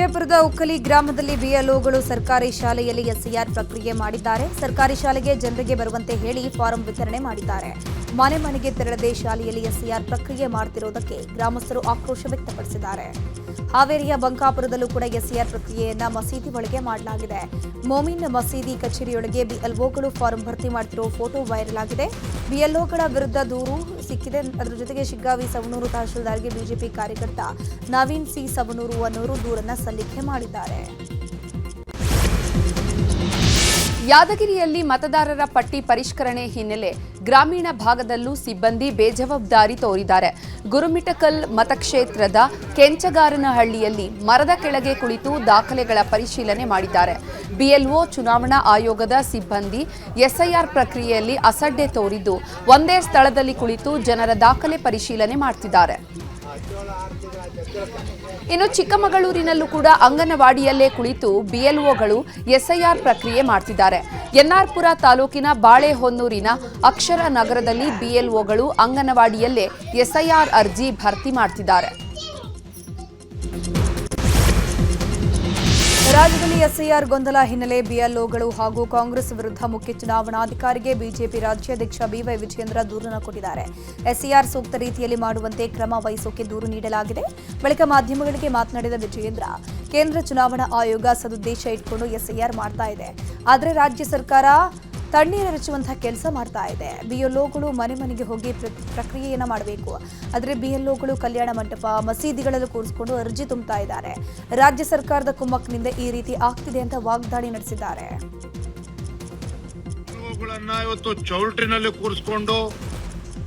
ವಿಜಯಪುರದ ಉಕ್ಕಲಿ ಗ್ರಾಮದಲ್ಲಿ ಬಿಎಲ್ಒಗಳು ಸರ್ಕಾರಿ ಶಾಲೆಯಲ್ಲಿ ಎಸ್ಐಆರ್ ಪ್ರಕ್ರಿಯೆ ಮಾಡಿದ್ದಾರೆ. ಸರ್ಕಾರಿ ಶಾಲೆಗೆ ಜನರಿಗೆ ಬರುವಂತೆ ಹೇಳಿ ಫಾರಂ ವಿತರಣೆ ಮಾಡಿದ್ದಾರೆ. ಮನೆ ಮನೆಗೆ ತೆರಳದೆ ಶಾಲೆಯಲ್ಲಿ ಎಸ್ಐಆರ್ ಪ್ರಕ್ರಿಯೆ ಮಾಡುತ್ತಿರುವುದಕ್ಕೆ ಗ್ರಾಮಸ್ಥರು ಆಕ್ರೋಶ ವ್ಯಕ್ತಪಡಿಸಿದ್ದಾರೆ. ಹಾವೇರಿಯ ಬಂಕಾಪುರದಲ್ಲೂ ಕೂಡ ಎಸ್ಐಆರ್ ಪ್ರಕ್ರಿಯೆಯನ್ನ ಮಸೀದಿ ಒಳಗೆ ಮಾಡಲಾಗಿದೆ. ಮೊಮಿನ್ ಮಸೀದಿ ಕಚೇರಿಯೊಳಗೆ ಬಿಎಲ್ಒಗಳು ಫಾರಂ ಭರ್ತಿ ಮಾಡುತ್ತಿರುವ ಫೋಟೋ ವೈರಲ್ ಆಗಿದೆ. ಬಿಎಲ್ಒಗಳ ವಿರುದ್ಧ ದೂರು ಸಿಕ್ಕಿದೆ. ಅದರ ಜೊತೆಗೆ ಶಿಗ್ಗಾವಿ ಸವಣೂರು ತಹಶೀಲ್ದಾರ್ಗೆ ಬಿಜೆಪಿ ಕಾರ್ಯಕರ್ತ ನವೀನ್ ಸಿ ಸವಣೂರು ಅನ್ನೋರು ದೂರನ್ನ ಸಲ್ಲಿಕೆ ಮಾಡಿದ್ದಾರೆ. ಯಾದಗಿರಿಯಲ್ಲಿ ಮತದಾರರ ಪಟ್ಟಿ ಪರಿಷ್ಕರಣೆ ಹಿನ್ನೆಲೆ ಗ್ರಾಮೀಣ ಭಾಗದಲ್ಲೂ ಸಿಬ್ಬಂದಿ ಬೇಜವಾಬ್ದಾರಿ ತೋರಿದ್ದಾರೆ. ಗುರುಮಿಠಕಲ್ ಮತಕ್ಷೇತ್ರದ ಕೆಂಚಗಾರನಹಳ್ಳಿಯಲ್ಲಿ ಮರದ ಕೆಳಗೆ ಕುಳಿತು ದಾಖಲೆಗಳ ಪರಿಶೀಲನೆ ಮಾಡಿದ್ದಾರೆ. ಬಿಎಲ್ಒ ಚುನಾವಣಾ ಆಯೋಗದ ಸಿಬ್ಬಂದಿ ಎಸ್ಐಆರ್ ಪ್ರಕ್ರಿಯೆಯಲ್ಲಿ ಅಸಡ್ಡೆ ತೋರಿದ್ದು ಒಂದೇ ಸ್ಥಳದಲ್ಲಿ ಕುಳಿತು ಜನರ ದಾಖಲೆ ಪರಿಶೀಲನೆ ಮಾಡುತ್ತಿದ್ದಾರೆ. ಇನ್ನು ಚಿಕ್ಕಮಗಳೂರಿನಲ್ಲೂ ಕೂಡ ಅಂಗನವಾಡಿಯಲ್ಲೇ ಕುಳಿತು ಬಿಎಲ್ಒಗಳು ಎಸ್ಐಆರ್ ಪ್ರಕ್ರಿಯೆ ಮಾಡ್ತಿದ್ದಾರೆ. ಎನ್ಆರ್ಪುರ ತಾಲೂಕಿನ ಬಾಳೆಹೊನ್ನೂರಿನ ಅಕ್ಷರ ನಗರದಲ್ಲಿ ಬಿಎಲ್ಒಗಳು ಅಂಗನವಾಡಿಯಲ್ಲೇ ಎಸ್ಐಆರ್ ಅರ್ಜಿ ಭರ್ತಿ ಮಾಡ್ತಿದ್ದಾರೆ. ರಾಜ್ಯದಲ್ಲಿ ಎಸ್ಐಆರ್ ಗೊಂದಲ ಹಿನ್ನೆಲೆ ಬಿಎಲ್ಒಗಳು ಹಾಗೂ ಕಾಂಗ್ರೆಸ್ ವಿರುದ್ಧ ಮುಖ್ಯ ಚುನಾವಣಾಧಿಕಾರಿಗೆ ಬಿಜೆಪಿ ರಾಜ್ಯಾಧ್ಯಕ್ಷ ಬಿವೈ ವಿಜಯೇಂದ್ರ ದೂರನ್ನು ಕೊಟ್ಟಿದ್ದಾರೆ. ಎಸ್ಐಆರ್ ಸೂಕ್ತ ರೀತಿಯಲ್ಲಿ ಮಾಡುವಂತೆ ಕ್ರಮ ವಹಿಸೋಕೆ ದೂರು ನೀಡಲಾಗಿದೆ. ಬಳಿಕ ಮಾಧ್ಯಮಗಳಿಗೆ ಮಾತನಾಡಿದ ವಿಜಯೇಂದ್ರ, ಕೇಂದ್ರ ಚುನಾವಣಾ ಆಯೋಗ ಸದುದ್ದೇಶ ಇಟ್ಕೊಂಡು ಎಸ್ಐಆರ್ ಮಾಡ್ತಾ ಇದೆ. ಆದರೆ ರಾಜ್ಯ ಸರ್ಕಾರ ತಣ್ಣೀರೆರಚುವಂತಹ ಕೆಲಸ ಮಾಡ್ತಾ ಇದೆ. ಬಿಎಲ್ಒಗಳು ಮನೆ ಮನೆಗೆ ಹೋಗಿ ಪ್ರಕ್ರಿಯೆಯನ್ನ ಮಾಡಬೇಕು. ಆದರೆ ಬಿಎಲ್ಒಗಳು ಕಲ್ಯಾಣ ಮಂಟಪ, ಮಸೀದಿಗಳಲ್ಲೂ ಕೂರಿಸಿಕೊಂಡು ಅರ್ಜಿ ತುಂಬುತ್ತಾ ಇದ್ದಾರೆ. ರಾಜ್ಯ ಸರ್ಕಾರದ ಕುಮ್ಮಕ್ಕಿನಿಂದ ಈ ರೀತಿ ಆಗ್ತಿದೆ ಅಂತ ವಾಗ್ದಾಳಿ ನಡೆಸಿದ್ದಾರೆ. ಇವತ್ತು ಚೌಲ್ಟ್ರಿನಲ್ಲಿ ಕೂರಿಸಿಕೊಂಡು,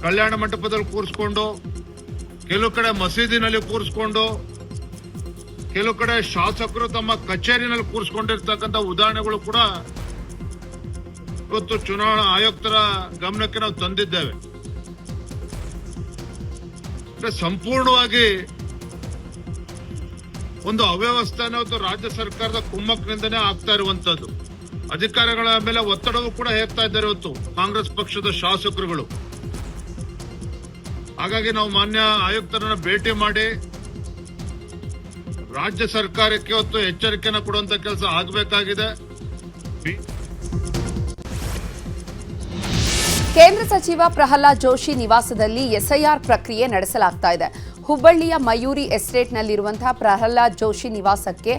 ಕಲ್ಯಾಣ ಮಂಟಪದಲ್ಲಿ ಕೂರಿಸಿಕೊಂಡು, ಕೆಲವು ಕಡೆ ಮಸೀದಿನಲ್ಲಿ ಕೂರಿಸಿಕೊಂಡು, ಕೆಲವು ಕಡೆ ಶಾಸಕರು ತಮ್ಮ ಕಚೇರಿನಲ್ಲಿ ಕೂರಿಸಿಕೊಂಡಿರ್ತಕ್ಕಂಥ ಉದಾಹರಣೆಗಳು ಕೂಡ ಇವತ್ತು ಚುನಾವಣಾ ಆಯುಕ್ತರ ಗಮನಕ್ಕೆ ನಾವು ತಂದಿದ್ದೇವೆ. ಸಂಪೂರ್ಣವಾಗಿ ಒಂದು ಅವ್ಯವಸ್ಥೆನ ಇವತ್ತು ರಾಜ್ಯ ಸರ್ಕಾರದ ಕುಮ್ಮಕ್ಕಿನಿಂದನೇ ಆಗ್ತಾ ಇರುವಂತದ್ದು. ಅಧಿಕಾರಿಗಳ ಮೇಲೆ ಒತ್ತಡವೂ ಕೂಡ ಹೇರ್ತಾ ಇದ್ದಾರೆ ಇವತ್ತು ಕಾಂಗ್ರೆಸ್ ಪಕ್ಷದ ಶಾಸಕರುಗಳು. ಹಾಗಾಗಿ ನಾವು ಮಾನ್ಯ ಆಯುಕ್ತರನ್ನ ಭೇಟಿ ಮಾಡಿ ರಾಜ್ಯ ಸರ್ಕಾರಕ್ಕೆ ಇವತ್ತು ಎಚ್ಚರಿಕೆಯನ್ನು ಕೊಡುವಂತ ಕೆಲಸ ಆಗಬೇಕಾಗಿದೆ. ಕೇಂದ್ರ ಸಚಿವ ಪ್ರಹ್ಲಾದ್ ಜೋಶಿ ನಿವಾಸದಲ್ಲಿ ಎಸ್ಐಆರ್ ಪ್ರಕ್ರಿಯೆ ನಡೆಸಲಾಗ್ತಾ ಇದೆ. ಹುಬ್ಬಳ್ಳಿಯ ಮಯೂರಿ ಎಸ್ಟೇಟ್ನಲ್ಲಿರುವಂತಹ ಪ್ರಹ್ಲಾದ್ ಜೋಶಿ ನಿವಾಸಕ್ಕೆ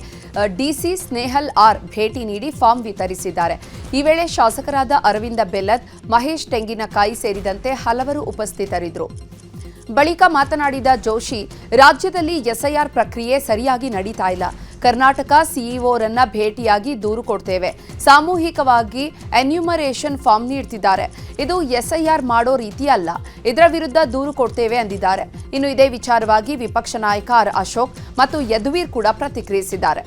ಡಿಸಿ ಸ್ನೇಹಲ್ ಆರ್ ಭೇಟಿ ನೀಡಿ ಫಾರ್ಮ್ ವಿತರಿಸಿದ್ದಾರೆ. ಈ ವೇಳೆ ಶಾಸಕರಾದ ಅರವಿಂದ ಬೆಲ್ಲದ್, ಮಹೇಶ್ ತೆಂಗಿನಕಾಯಿ ಸೇರಿದಂತೆ ಹಲವರು ಉಪಸ್ಥಿತರಿದ್ದರು. ಬಳಿಕ ಮಾತನಾಡಿದ ಜೋಶಿ, ರಾಜ್ಯದಲ್ಲಿ ಎಸ್ಐಆರ್ ಪ್ರಕ್ರಿಯೆ ಸರಿಯಾಗಿ ನಡೀತಾ ಇಲ್ಲ. ಕರ್ನಾಟಕ ಸಿಇಒರನ್ನ ಭೇಟಿಯಾಗಿ ದೂರು ಕೊಡ್ತೇವೆ. ಸಾಮೂಹಿಕವಾಗಿ ಎನ್ಯುಮರೇಷನ್ ಫಾರ್ಮ್ ನೀಡ್ತಿದ್ದಾರೆ. ಇದು ಎಸ್ಐಆರ್ ಮಾಡೋ ರೀತಿ ಅಲ್ಲ. ಇದರ ವಿರುದ್ಧ ದೂರು ಕೊಡ್ತೇವೆ ಎಂದಿದ್ದಾರೆ. ಇನ್ನು ಇದೇ ವಿಚಾರವಾಗಿ ವಿಪಕ್ಷ ನಾಯಕ ಆರ್ ಅಶೋಕ್ ಮತ್ತು ಯದುವೀರ್ ಕೂಡ ಪ್ರತಿಕ್ರಿಯಿಸಿದ್ದಾರೆ.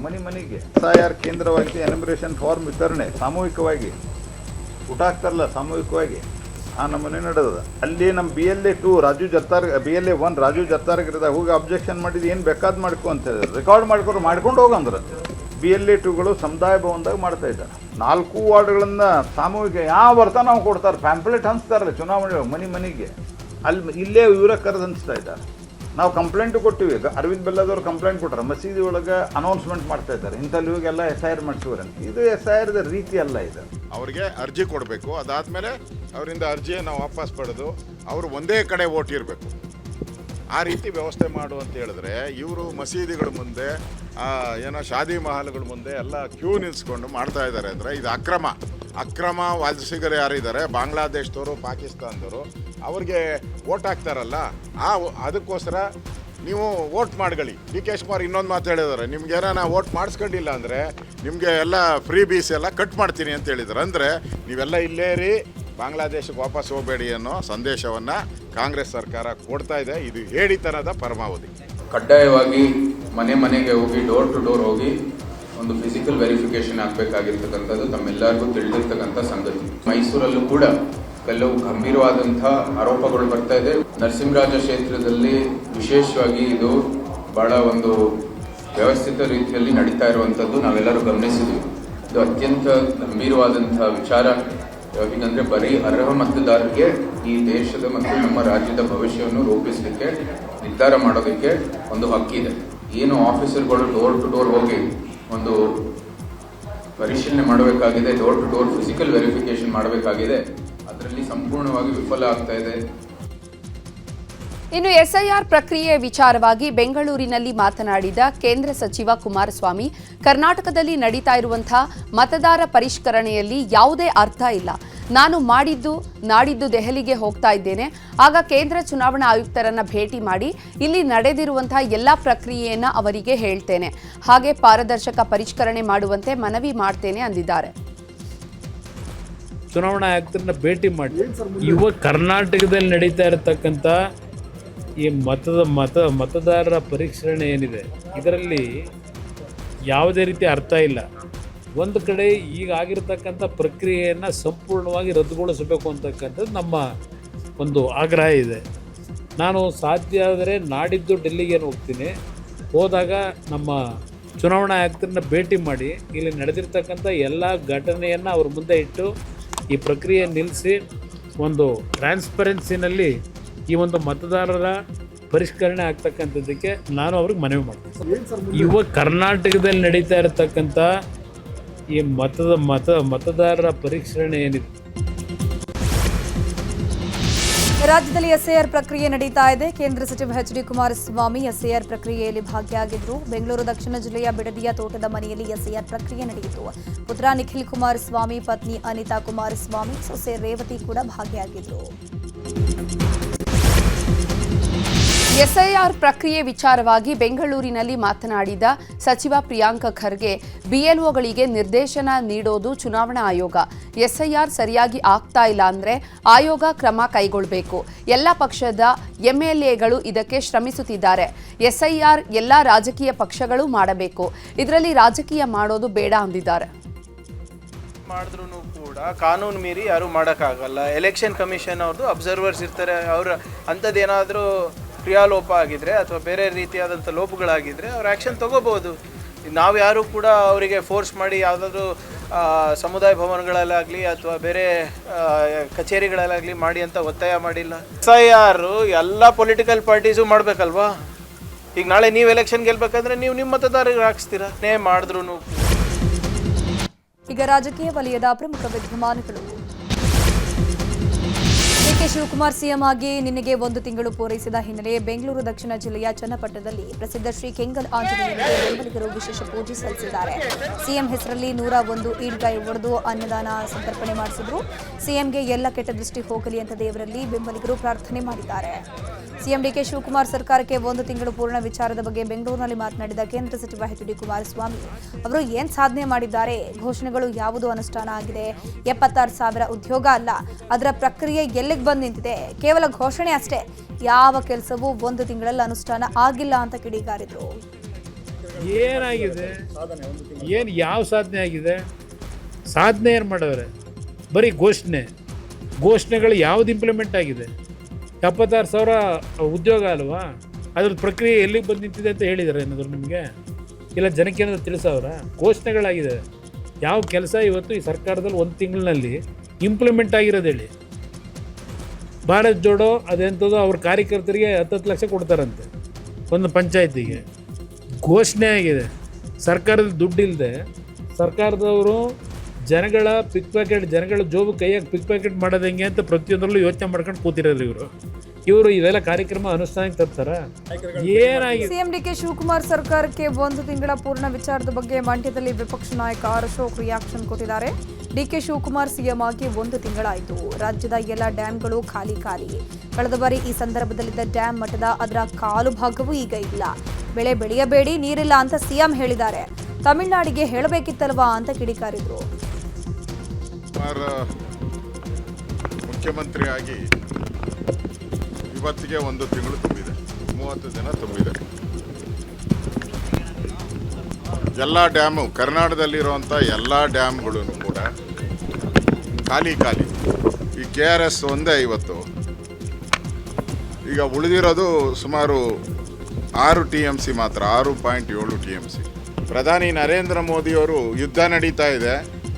ಮನೆ ಮನೆಗೆ ಎಸ್ಐಆರ್ ಕೇಂದ್ರವಾಗಿ ಎನ್ಯುಮರೇಷನ್ ಫಾರ್ಮ್ ವಿತರಣೆ ಸಾಮೂಹಿಕವಾಗಿ ಊಟ ಆಗ್ತಾರಲ್ಲ, ಸಾಮೂಹಿಕವಾಗಿ ಆ ನಮ್ಮನೆ ನಡೆದ. ಅಲ್ಲಿ ನಮ್ಮ BLA-2 ರಾಜು ಜತ್ತಾರ್, BLA-1 ರಾಜು ಜತ್ತಾರ್ಗಿರದ ಹೋಗಿ ಅಬ್ಜೆಕ್ಷನ್ ಮಾಡಿದ್ದು ಏನು ಬೇಕಾದ್ ಮಾಡ್ಕೊ ಅಂತ ಹೇಳಿದ್ರು. ರೆಕಾರ್ಡ್ ಮಾಡ್ಕೊಂಡು ಹೋಗಂದ್ರೆ BLA-2ಗಳು ಸಮುದಾಯ ಭವನದಾಗ ಮಾಡ್ತಾ ಇದ್ದಾರೆ. 4 ವಾರ್ಡ್ಗಳನ್ನ ಸಾಮೂಹಿಕ ಯಾವ ಬರ್ತಾ ನಾವು ಕೊಡ್ತಾರೆ, ಪ್ಯಾಂಪ್ಲೆಟ್ ಹಂಚ್ತಾರಲ್ಲ ಚುನಾವಣೆ ಮನೆ ಮನೆಗೆ, ಅಲ್ಲಿ ಇಲ್ಲೇ ಇವರ ಕರೆದು ಹಂಚ್ತಾ ಇದ್ದಾರೆ. ನಾವು ಕಂಪ್ಲೇಂಟು ಕೊಟ್ಟಿವಿ. ಅರವಿಂದ್ ಬೆಲ್ಲದವ್ರು ಕಂಪ್ಲೇಂಟ್ ಕೊಟ್ಟರೆ ಮಸೀದಿ ಒಳಗೆ ಅನೌನ್ಸ್ಮೆಂಟ್ ಮಾಡ್ತಾ ಇದ್ದಾರೆ, ಇಂಥಲ್ಲಿ ಹೋಗೆಲ್ಲ SIR ಮಾಡಿಸುವರೆ. ಇದು SIR ರೀತಿ ಅಲ್ಲ. ಇದು ಅವ್ರಿಗೆ ಅರ್ಜಿ ಕೊಡಬೇಕು, ಅದಾದಮೇಲೆ ಅವರಿಂದ ಅರ್ಜಿಯನ್ನು ನಾವು ವಾಪಸ್ ಪಡೆದು ಅವರು ಒಂದೇ ಕಡೆ ಓಟ್ ಇರಬೇಕು. ಆ ರೀತಿ ವ್ಯವಸ್ಥೆ ಮಾಡು ಅಂತ ಹೇಳಿದ್ರೆ ಇವರು ಮಸೀದಿಗಳ ಮುಂದೆ, ಏನೋ ಶಾದಿ ಮಹಲ್ಗಳ ಮುಂದೆ ಎಲ್ಲ ಕ್ಯೂ ನಿಲ್ಸ್ಕೊಂಡು ಮಾಡ್ತಾ ಇದ್ದಾರೆ ಅಂದರೆ ಇದು ಅಕ್ರಮ ವಲಸಿಗರು ಯಾರಿದ್ದಾರೆ, ಬಾಂಗ್ಲಾದೇಶದವರು, ಪಾಕಿಸ್ತಾನದವರು, ಅವ್ರಿಗೆ ವೋಟ್ ಹಾಕ್ತಾರಲ್ಲ, ಅದಕ್ಕೋಸ್ಕರ ನೀವು ವೋಟ್ ಮಾಡ್ಕೊಳ್ಳಿ. DK ಶಿವಕುಮಾರ್ ಇನ್ನೊಂದು ಮಾತು ಹೇಳಿದ್ದಾರೆ, ನಿಮ್ಗೆ ಏನಾರ ವೋಟ್ ಮಾಡಿಸ್ಕೊಂಡಿಲ್ಲ ಅಂದರೆ ನಿಮಗೆ ಎಲ್ಲ ಫ್ರೀ ಬೀಸ್ ಎಲ್ಲ ಕಟ್ ಮಾಡ್ತೀನಿ ಅಂತ ಹೇಳಿದ್ದಾರೆ. ಅಂದರೆ ನೀವೆಲ್ಲ ಇಲ್ಲೇ ರೀ, ಬಾಂಗ್ಲಾದೇಶಕ್ಕೆ ವಾಪಸ್ ಹೋಗಬೇಡಿ ಅನ್ನೋ ಸಂದೇಶವನ್ನು ಕಾಂಗ್ರೆಸ್ ಸರ್ಕಾರ ಕೊಡ್ತಾ ಇದೆ. ಇದು ಹೇಡಿತನದ ಪರಮಾವಧಿ. ಕಡ್ಡಾಯವಾಗಿ ಮನೆ ಮನೆಗೆ ಹೋಗಿ ಡೋರ್ ಟು ಡೋರ್ ಹೋಗಿ ಒಂದು ಫಿಸಿಕಲ್ ವೆರಿಫಿಕೇಶನ್ ಆಗಬೇಕಾಗಿರ್ತಕ್ಕಂಥದ್ದು ತಮ್ಮೆಲ್ಲರಿಗೂ ತಿಳಿದಿರ್ತಕ್ಕಂಥ ಸಂಗತಿ. ಮೈಸೂರಲ್ಲೂ ಕೂಡ ಕೆಲವು ಗಂಭೀರವಾದಂಥ ಆರೋಪಗಳು ಬರ್ತಾ ಇದೆ. ನರಸಿಂಹರಾಜ ಕ್ಷೇತ್ರದಲ್ಲಿ ವಿಶೇಷವಾಗಿ ಇದು ಬಹಳ ಒಂದು ವ್ಯವಸ್ಥಿತ ರೀತಿಯಲ್ಲಿ ನಡೀತಾ ಇರುವಂಥದ್ದು ನಾವೆಲ್ಲರೂ ಗಮನಿಸಿದ್ವಿ. ಇದು ಅತ್ಯಂತ ಗಂಭೀರವಾದಂಥ ವಿಚಾರ. ಯಾಕಂದರೆ ಬರೀ ಅರ್ಹ ಮತದಾರರಿಗೆ ಈ ದೇಶದ ಮತ್ತು ನಮ್ಮ ರಾಜ್ಯದ ಭವಿಷ್ಯವನ್ನು ರೂಪಿಸಲಿಕ್ಕೆ ನಿರ್ಧಾರ ಮಾಡೋದಕ್ಕೆ ಒಂದು ಹಕ್ಕಿದೆ. ಏನು ಆಫೀಸರ್ಗಳು ಡೋರ್ ಟು ಡೋರ್ ಹೋಗಿ ಒಂದು ಪರಿಶೀಲನೆ ಮಾಡಬೇಕಾಗಿದೆ, door to door physical verification ಮಾಡಬೇಕಾಗಿದೆ, ಅದರಲ್ಲಿ ಸಂಪೂರ್ಣವಾಗಿ ವಿಫಲ ಆಗ್ತಾ ಇದೆ. ಇನ್ನು ಎಸ್ಐಆರ್ ಪ್ರಕ್ರಿಯೆ ವಿಚಾರವಾಗಿ ಬೆಂಗಳೂರಿನಲ್ಲಿ ಮಾತನಾಡಿದ ಕೇಂದ್ರ ಸಚಿವ ಕುಮಾರಸ್ವಾಮಿ, ಕರ್ನಾಟಕದಲ್ಲಿ ನಡೀತಾ ಇರುವಂತಹ ಮತದಾರ ಪರಿಷ್ಕರಣೆಯಲ್ಲಿ ಯಾವುದೇ ಅರ್ಥ ಇಲ್ಲ. ನಾನು ನಾಡಿದ್ದು ದೆಹಲಿಗೆ ಹೋಗ್ತಾ ಇದ್ದೇನೆ. ಆಗ ಕೇಂದ್ರ ಚುನಾವಣಾ ಆಯುಕ್ತರನ್ನ ಭೇಟಿ ಮಾಡಿ ಇಲ್ಲಿ ನಡೆದಿರುವಂತಹ ಎಲ್ಲ ಪ್ರಕ್ರಿಯೆಯನ್ನ ಅವರಿಗೆ ಹೇಳ್ತೇನೆ. ಹಾಗೆ ಪಾರದರ್ಶಕ ಪರಿಷ್ಕರಣೆ ಮಾಡುವಂತೆ ಮನವಿ ಮಾಡ್ತೇನೆ ಅಂದಿದ್ದಾರೆ. ಚುನಾವಣಾ ಆಯುಕ್ತರನ್ನ ಭೇಟಿ ಮಾಡಿ ಇವಾಗ ಕರ್ನಾಟಕದಲ್ಲಿ ನಡೀತಾ ಇರತಕ್ಕಂಥ ಈ ಮತದಾರರ ಪರಿಷ್ಕರಣೆ ಏನಿದೆ ಇದರಲ್ಲಿ ಯಾವುದೇ ರೀತಿ ಅರ್ಥ ಇಲ್ಲ. ಒಂದು ಕಡೆ ಈಗ ಆಗಿರತಕ್ಕಂಥ ಪ್ರಕ್ರಿಯೆಯನ್ನು ಸಂಪೂರ್ಣವಾಗಿ ರದ್ದುಗೊಳಿಸಬೇಕು ಅಂತಕ್ಕಂಥದ್ದು ನಮ್ಮ ಒಂದು ಆಗ್ರಹ ಇದೆ. ನಾನು ಸಾಧ್ಯ ಆದರೆ ನಾಡಿದ್ದು ಡೆಲ್ಲಿಗೆ ಹೋಗ್ತೀನಿ. ಹೋದಾಗ ನಮ್ಮ ಚುನಾವಣಾ ಆಯುಕ್ತರನ್ನ ಭೇಟಿ ಮಾಡಿ ಇಲ್ಲಿ ನಡೆದಿರ್ತಕ್ಕಂಥ ಎಲ್ಲ ಘಟನೆಯನ್ನು ಅವ್ರ ಮುಂದೆ ಇಟ್ಟು ಈ ಪ್ರಕ್ರಿಯೆ ನಿಲ್ಲಿಸಿ ಒಂದು ಟ್ರಾನ್ಸ್ಪರೆನ್ಸಿನಲ್ಲಿ ಈ ಒಂದು ಮತದಾರರ ಪರಿಷ್ಕರಣೆ ಆಗ್ತಕ್ಕಂಥದ್ದಕ್ಕೆ ನಾನು ಅವ್ರಿಗೆ ಮನವಿ ಮಾಡ್ತೀನಿ. ಇವಾಗ ಕರ್ನಾಟಕದಲ್ಲಿ ನಡೀತಾ ಇರತಕ್ಕಂಥ ಈ ಮತದಾರರ ಪರಿಷ್ಕರಣೆ ಏನಿದೆ, ರಾಜ್ಯದಲ್ಲಿ ಎಸ್ಐಆರ್ ಪ್ರಕ್ರಿಯೆ ನಡೀತಾ ಇದೆ. ಕೇಂದ್ರ ಸಚಿವ ಎಚ್.ಡಿ. ಕುಮಾರಸ್ವಾಮಿ ಎಸ್ಐಆರ್ ಪ್ರಕ್ರಿಯೆಯಲ್ಲಿ ಭಾಗಿಯಾಗಿದ್ದರು. ಬೆಂಗಳೂರು ದಕ್ಷಿಣ ಜಿಲ್ಲೆಯ ಬಿಡದಿಯ ತೋಟದ ಮನೆಯಲ್ಲಿ ಎಸ್ಐಆರ್ ಪ್ರಕ್ರಿಯೆ ನಡೆಯಿತು. ಪುತ್ರ ನಿಖಿಲ್ ಕುಮಾರಸ್ವಾಮಿ, ಪತ್ನಿ ಅನಿತಾ ಕುಮಾರಸ್ವಾಮಿ, ಸೊಸೆ ರೇವತಿ ಕೂಡ ಭಾಗಿಯಾಗಿದ್ದರು. ಎಸ್ಐಆರ್ ಪ್ರಕ್ರಿಯೆ ವಿಚಾರವಾಗಿ ಬೆಂಗಳೂರಿನಲ್ಲಿ ಮಾತನಾಡಿದ ಸಚಿವ ಪ್ರಿಯಾಂಕ್ ಖರ್ಗೆ, ಬಿಎಲ್ಒಗಳಿಗೆ ನಿರ್ದೇಶನ ನೀಡೋದು ಚುನಾವಣಾ ಆಯೋಗ. ಎಸ್ಐಆರ್ ಸರಿಯಾಗಿ ಆಗ್ತಾ ಇಲ್ಲ ಅಂದ್ರೆ ಆಯೋಗ ಕ್ರಮ ಕೈಗೊಳ್ಳಬೇಕು. ಎಲ್ಲ ಪಕ್ಷದ ಎಂಎಲ್ಎಗಳು ಇದಕ್ಕೆ ಶ್ರಮಿಸುತ್ತಿದ್ದಾರೆ. ಎಸ್ಐಆರ್ ಎಲ್ಲ ರಾಜಕೀಯ ಪಕ್ಷಗಳು ಮಾಡಬೇಕು. ಇದರಲ್ಲಿ ರಾಜಕೀಯ ಮಾಡೋದು ಬೇಡ ಅಂದಿದ್ದಾರೆ. ಮಾಡಿದ್ರು ಕೂಡ ಕಾನೂನು ಮೀರಿ ಯಾರು ಮಾಡೋಕ್ಕಾಗಲ್ಲ. ಎಲೆಕ್ಷನ್ ಕಮಿಷನ್ ಅವ್ರದ್ದು ಅಬ್ಸರ್ವರ್ಸ್ ಇರ್ತಾರೆ. ಅವ್ರ ಅಂಥದ್ದೇನಾದರೂ ಕ್ರಿಯಾಲೋಪ ಆಗಿದ್ರೆ ಅಥವಾ ಬೇರೆ ರೀತಿಯಾದಂಥ ಲೋಪಗಳಾಗಿದ್ದರೆ ಅವ್ರು ಆ್ಯಕ್ಷನ್ ತೊಗೋಬೋದು. ನಾವು ಯಾರು ಕೂಡ ಅವರಿಗೆ ಫೋರ್ಸ್ ಮಾಡಿ ಯಾವುದಾದ್ರೂ ಸಮುದಾಯ ಭವನಗಳಲ್ಲಾಗಲಿ ಅಥವಾ ಬೇರೆ ಕಚೇರಿಗಳಲ್ಲಾಗಲಿ ಮಾಡಿ ಅಂತ ಒತ್ತಾಯ ಮಾಡಿಲ್ಲ. SIR ಎಲ್ಲ ಪೊಲಿಟಿಕಲ್ ಪಾರ್ಟೀಸು ಮಾಡಬೇಕಲ್ವಾ? ಈಗ ನಾಳೆ ನೀವು ಎಲೆಕ್ಷನ್ ಗೆಲ್ಬೇಕಂದ್ರೆ ನೀವು ನಿಮ್ಮ ಮತದಾರರಿಗೆ ಹಾಕ್ಸ್ತೀರಾ? ಮಾಡಿದ್ರು. ಈಗ ರಾಜಕೀಯ ವಲಯದ ಪ್ರಮುಖ ವಿದ್ಯಮಾನಗಳು. ಡಿಕೆ ಶಿವಕುಮಾರ್ ಸಿಎಂ ಆಗಿ ನಿನ್ನೆಗೆ 1 ತಿಂಗಳು ಪೂರೈಸಿದ ಹಿನ್ನೆಲೆ ಬೆಂಗಳೂರು ದಕ್ಷಿಣ ಜಿಲ್ಲೆಯ ಚನ್ನಪಟ್ಟಣದಲ್ಲಿ ಪ್ರಸಿದ್ಧ ಶ್ರೀ ಕೆಂಗಲ್ ಆಂಜನೇಯನಿಗೆ ಬೆಂಬಲಿಗರು ವಿಶೇಷ ಪೂಜೆ ಸಲ್ಲಿಸಿದ್ದಾರೆ. ಸಿಎಂ ಹೆಸರಲ್ಲಿ 101 ಈಡ್ಗಾಯಿ ಒಡೆದು ಅನ್ನದಾನ ಸಂತರ್ಪಣೆ ಮಾಡಿಸಿದ್ರು. ಸಿಎಂಗೆ ಎಲ್ಲ ಕೆಟ್ಟ ದೃಷ್ಟಿ ಹೋಗಲಿ ಅಂತ ದೇವರಲ್ಲಿ ಬೆಂಬಲಿಗರು ಪ್ರಾರ್ಥನೆ ಮಾಡಿದ್ದಾರೆ. ಸಿಎಂ ಡಿಕೆ ಶಿವಕುಮಾರ್ ಸರ್ಕಾರಕ್ಕೆ 1 ತಿಂಗಳು ಪೂರ್ಣ ವಿಚಾರದ ಬಗ್ಗೆ ಬೆಂಗಳೂರಿನಲ್ಲಿ ಮಾತನಾಡಿದ ಕೇಂದ್ರ ಸಚಿವ ಎಚ್.ಡಿ. ಕುಮಾರಸ್ವಾಮಿ ಅವರು ಏನ್ ಸಾಧನೆ ಮಾಡಿದ್ದಾರೆ, ಘೋಷಣೆಗಳು ಯಾವುದು ಅನುಷ್ಠಾನ ಆಗಿದೆ, 76,000 ಉದ್ಯೋಗ ಅಲ್ಲ, ಅದರ ಪ್ರಕ್ರಿಯೆ ಎಲ್ಲಿಗೆ ಬಂದು ನಿಂತಿದೆ, ಕೇವಲ ಘೋಷಣೆ ಅಷ್ಟೇ, ಯಾವ ಕೆಲಸವೂ 1 ತಿಂಗಳಲ್ಲಿ ಅನುಷ್ಠಾನ ಆಗಿಲ್ಲ ಅಂತ ಕಿಡಿಗಾರಿದ್ರು. ಏನಾಗಿದೆ, ಯಾವ ಸಾಧನೆ ಆಗಿದೆ? ಸಾಧನೆ ಏನು ಮಾಡವ್ರೆ? ಬರೀ ಘೋಷಣೆಗಳು ಯಾವ್ದು ಇಂಪ್ಲಿಮೆಂಟ್ ಆಗಿದೆ? 76,000 ಉದ್ಯೋಗ ಅಲ್ವಾ? ಅದ್ರ ಪ್ರಕ್ರಿಯೆ ಎಲ್ಲಿಗೆ ಬಂದು ನಿಂತಿದೆ ಅಂತ ಹೇಳಿದ್ದಾರೆ ಏನಾದ್ರು ನಿಮಗೆ? ಇಲ್ಲ ಜನಕ್ಕೆ ಏನಾದ್ರು ತಿಳಿಸವ್ರ? ಘೋಷಣೆಗಳಾಗಿದೆ. ಯಾವ ಕೆಲಸ ಇವತ್ತು ಈ ಸರ್ಕಾರದಲ್ಲಿ 1 ತಿಂಗಳಿನಲ್ಲಿ ಇಂಪ್ಲಿಮೆಂಟ್ ಆಗಿರೋದು ಹೇಳಿ? ಭಾರತ್ ಜೋಡೋ ಅದೆಂಥದ್ದು ಅವ್ರ ಕಾರ್ಯಕರ್ತರಿಗೆ 10 ಲಕ್ಷ ಕೊಡ್ತಾರಂತೆ ಒಂದು ಪಂಚಾಯತಿಗೆ. ಘೋಷಣೆ ಆಗಿದೆ. ಸರ್ಕಾರದ ದುಡ್ಡಿಲ್ಲದೆ ಸರ್ಕಾರದವರು ಜನಗಳ ಜನಗಳ ಜೋಬು ಕೈಯಾಗಿ ಪಿಕ್ ಪ್ಯಾಕೆಟ್ ಮಾಡೋದು ಹೆಂಗೆ ಅಂತ ಪ್ರತಿಯೊಂದರಲ್ಲೂ ಯೋಚನೆ ಮಾಡ್ಕೊಂಡು ಕೂತಿರೋರು ಇವರು ಇದೆಲ್ಲ ಕಾರ್ಯಕ್ರಮ ಅನುಷ್ಠಾನಕ್ಕೆ ತರ್ತಾರ? ಏನಾಗಿದೆ? ಸಿಎಂ ಡಿಕೆ ಶಿವಕುಮಾರ್ ಸರ್ಕಾರಕ್ಕೆ 1 ತಿಂಗಳ ಪೂರ್ಣ ವಿಚಾರದ ಬಗ್ಗೆ ಮಂಡ್ಯದಲ್ಲಿ ವಿಪಕ್ಷ ನಾಯಕ ಅಶೋಕ್ ರಿಯಾಕ್ಷನ್ ಕೊಟ್ಟಿದ್ದಾರೆ. ಡಿಕೆ ಶಿವಕುಮಾರ್ ಸಿಎಂ ಆಗಿ 1 ತಿಂಗಳಾಯಿತು. ರಾಜ್ಯದ ಎಲ್ಲ ಡ್ಯಾಂಗಳು ಖಾಲಿ. ಕಳೆದ ಬಾರಿ ಈ ಸಂದರ್ಭದಲ್ಲಿದ್ದ ಡ್ಯಾಂ ಮಟ್ಟದ ಅದರ ಕಾಲು ಭಾಗವೂ ಈಗ ಇಲ್ಲ. ಬೆಳೆ ಬೆಳೆಯಬೇಡಿ, ನೀರಿಲ್ಲ ಅಂತ ಸಿಎಂ ಹೇಳಿದ್ದಾರೆ. ತಮಿಳುನಾಡಿಗೆ ಹೇಳಬೇಕಿತ್ತಲ್ವಾ ಅಂತ ಕಿಡಿಕಾರಿದ್ರು. ಮುಖ್ಯಮಂತ್ರಿ ಆಗಿ ಇವತ್ತಿಗೆ 1 ತಿಂಗಳು ತುಂಬಿದೆ, 30 ದಿನ ತುಂಬಿದೆ. ಎಲ್ಲ ಡ್ಯಾಮು, ಕರ್ನಾಟಕದಲ್ಲಿರುವಂಥ ಎಲ್ಲ ಡ್ಯಾಮ್ಗಳು ಕೂಡ ಖಾಲಿ. ಈ KRS ಒಂದೇ ಇವತ್ತು. ಈಗ ಉಳಿದಿರೋದು ಸುಮಾರು 6 TMC ಮಾತ್ರ, 6.7 TMC. ಪ್ರಧಾನಿ ನರೇಂದ್ರ ಮೋದಿಯವರು ಯುದ್ಧ ನಡೀತಾ ಇದೆ,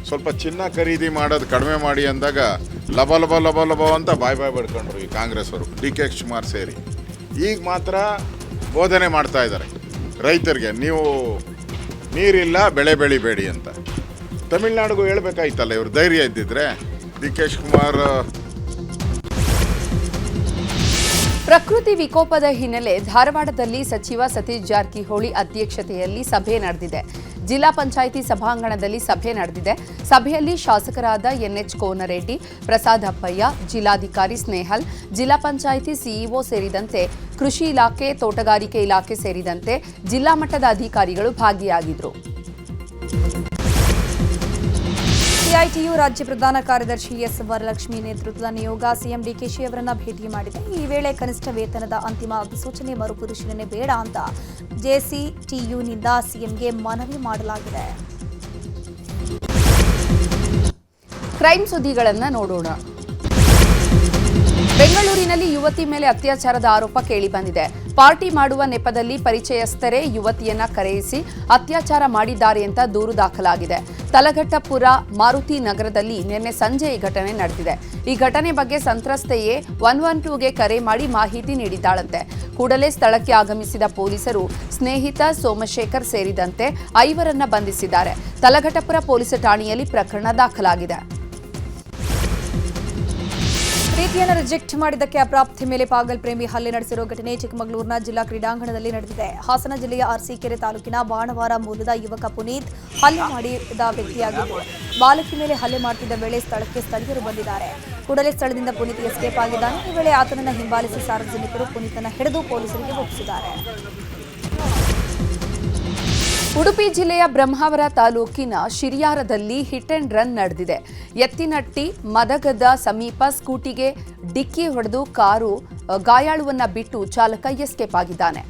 ಸ್ವಲ್ಪ ಚಿನ್ನ ಖರೀದಿ ಮಾಡೋದು ಕಡಿಮೆ ಮಾಡಿ ಅಂದಾಗ ಲಬ ಅಂತ ಬಾಯ್ ಬಡ್ಕೊಂಡ್ರು ಈ ಕಾಂಗ್ರೆಸ್ ಅವರು, ಡಿ ಕೆ ಶಿವಕುಮಾರ್ ಸೇರಿ. ಈಗ ಮಾತ್ರ ಬೋಧನೆ ಮಾಡ್ತಾ ಇದ್ದಾರೆ ರೈತರಿಗೆ, ನೀವು ನೀರಿಲ್ಲ ಬೆಳೆ ಬೆಳಿಬೇಡಿ ಅಂತ. ತಮಿಳ್ನಾಡಿಗೂ ಹೇಳ್ಬೇಕಾಯ್ತಲ್ಲ ಇವರು ಧೈರ್ಯ ಇದ್ದಿದ್ರೆ. ಡಿ ಕೆ ಶಿವಕುಮಾರ್ ಪ್ರಕೃತಿ ವಿಕೋಪದ ಹಿನ್ನೆಲೆ ಧಾರವಾಡದಲ್ಲಿ ಸಚಿವ ಸತೀಶ್ ಜಾರಕಿಹೊಳಿ ಅಧ್ಯಕ್ಷತೆಯಲ್ಲಿ ಸಭೆ ನಡೆದಿದೆ. ಜಿಲ್ಲಾ ಪಂಚಾಯಿತಿ ಸಭಾಂಗಣದಲ್ಲಿ ಸಭೆ ನಡೆದಿದೆ. ಸಭೆಯಲ್ಲಿ ಶಾಸಕರಾದ ಎನ್ಎಚ್ ಕೋನರೆಡ್ಡಿ, ಪ್ರಸಾದ್ ಅಪ್ಪಯ್ಯ, ಜಿಲ್ಲಾಧಿಕಾರಿ ಸ್ನೇಹಲ್, ಜಿಲ್ಲಾ ಪಂಚಾಯಿತಿ ಸಿಇಒ ಸೇರಿದಂತೆ ಕೃಷಿ ಇಲಾಖೆ, ತೋಟಗಾರಿಕೆ ಇಲಾಖೆ ಸೇರಿದಂತೆ ಜಿಲ್ಲಾ ಮಟ್ಟದ ಅಧಿಕಾರಿಗಳು ಭಾಗಿಯಾಗಿದ್ದರು. ಸಿಐಟಿಯು ರಾಜ್ಯ ಪ್ರಧಾನ ಕಾರ್ಯದರ್ಶಿ ಎಸ್ ವರಲಕ್ಷ್ಮಿ ನೇತೃತ್ವದ ನಿಯೋಗ ಸಿಎಂ ಡಿಕೆಶಿ ಅವರನ್ನ ಭೇಟಿ ಮಾಡಿದೆ. ಈ ವೇಳೆ ಕನಿಷ್ಠ ವೇತನದ ಅಂತಿಮ ಅಧಿಸೂಚನೆ ಮರುಪರಿಶೀಲನೆ ಬೇಡ ಅಂತ ಜೆಸಿಟಿಯುನಿಂದ ಸಿಎಂಗೆ ಮನವಿ ಮಾಡಲಾಗಿದೆ. ಕ್ರೈಮ್ ಸುದ್ದಿಗಳನ್ನು ನೋಡೋಣ. ಬೆಂಗಳೂರಿನಲ್ಲಿ ಯುವತಿ ಮೇಲೆ ಅತ್ಯಾಚಾರದ ಆರೋಪ ಕೇಳಿಬಂದಿದೆ. ಪಾರ್ಟಿ ಮಾಡುವ ನೆಪದಲ್ಲಿ ಪರಿಚಯಸ್ಥರೇ ಯುವತಿಯನ್ನ ಕರೆಯಿಸಿ ಅತ್ಯಾಚಾರ ಮಾಡಿದ್ದಾರೆ ಅಂತ ದೂರು ದಾಖಲಾಗಿದೆ. ತಲಘಟ್ಟಪುರ ಮಾರುತಿ ನಗರದಲ್ಲಿ ನಿನ್ನೆ ಸಂಜೆ ಈ ಘಟನೆ ನಡೆದಿದೆ. ಈ ಘಟನೆ ಬಗ್ಗೆ ಸಂತ್ರಸ್ತೆಯೇ 112ಗೆ ಕರೆ ಮಾಡಿ ಮಾಹಿತಿ ನೀಡಿದ್ದಾಳಂತೆ. ಕೂಡಲೇ ಸ್ಥಳಕ್ಕೆ ಆಗಮಿಸಿದ ಪೊಲೀಸರು ಸ್ನೇಹಿತ ಸೋಮಶೇಖರ್ ಸೇರಿದಂತೆ 5ರನ್ನ ಬಂಧಿಸಿದ್ದಾರೆ. ತಲಘಟ್ಟಪುರ ಪೊಲೀಸ್ ಠಾಣೆಯಲ್ಲಿ ಪ್ರಕರಣ ದಾಖಲಾಗಿದೆ. ಪ್ರೀತಿಯನ್ನು ರಿಜೆಕ್ಟ್ ಮಾಡಿದ್ದಕ್ಕೆ ಅಪ್ರಾಪ್ತಿ ಮೇಲೆ ಪಾಗಲ್ ಪ್ರೇಮಿ ಹಲ್ಲೆ ನಡೆಸಿರುವ ಘಟನೆ ಚಿಕ್ಕಮಗಳೂರಿನ ಜಿಲ್ಲಾ ಕ್ರೀಡಾಂಗಣದಲ್ಲಿ ನಡೆದಿದೆ. ಹಾಸನ ಜಿಲ್ಲೆಯ ಅರಸೀಕೆರೆ ತಾಲೂಕಿನ ಬಾಣವಾರ ಮೂಲದ ಯುವಕ ಪುನೀತ್ ಹಲ್ಲೆ ಮಾಡಿದ ವ್ಯಕ್ತಿಯಾಗಿದ್ದು, ಬಾಲಕಿ ಮೇಲೆ ಹಲ್ಲೆ ಮಾಡುತ್ತಿದ್ದ ವೇಳೆ ಸ್ಥಳಕ್ಕೆ ಸ್ಥಳೀಯರು ಬಂದಿದ್ದಾರೆ. ಕೂಡಲೇ ಸ್ಥಳದಿಂದ ಪುನೀತ್ ಎಸ್ಕೇಪ್ ಆಗಿದ್ದಾನೆ. ಈ ವೇಳೆ ಆತನನ್ನು ಹಿಂಬಾಲಿಸಿ ಸಾರ್ವಜನಿಕರು ಪುನೀತನ ಹಿಡಿದು ಪೊಲೀಸರಿಗೆ ಒಪ್ಪಿಸಿದ್ದಾರೆ. ಉಡುಪಿ ಜಿಲ್ಲೆಯ ಬ್ರಹ್ಮಾವರ ತಾಲೂಕಿನ ಶಿರಿಯಾರದಲ್ಲಿ ಹಿಟ್ ಅಂಡ್ ರನ್ ನಡೆದಿದೆ. ಎತ್ತಿನಟ್ಟಿ ಮದಗದ ಸಮೀಪ ಸ್ಕೂಟಿಗೆ ಡಿಕ್ಕಿ ಹೊಡೆದು ಕಾರು ಗಾಯಾಳುವನ್ನ ಬಿಟ್ಟು ಚಾಲಕ ಎಸ್ಕೇಪ್ ಆಗಿದ್ದಾನೆ.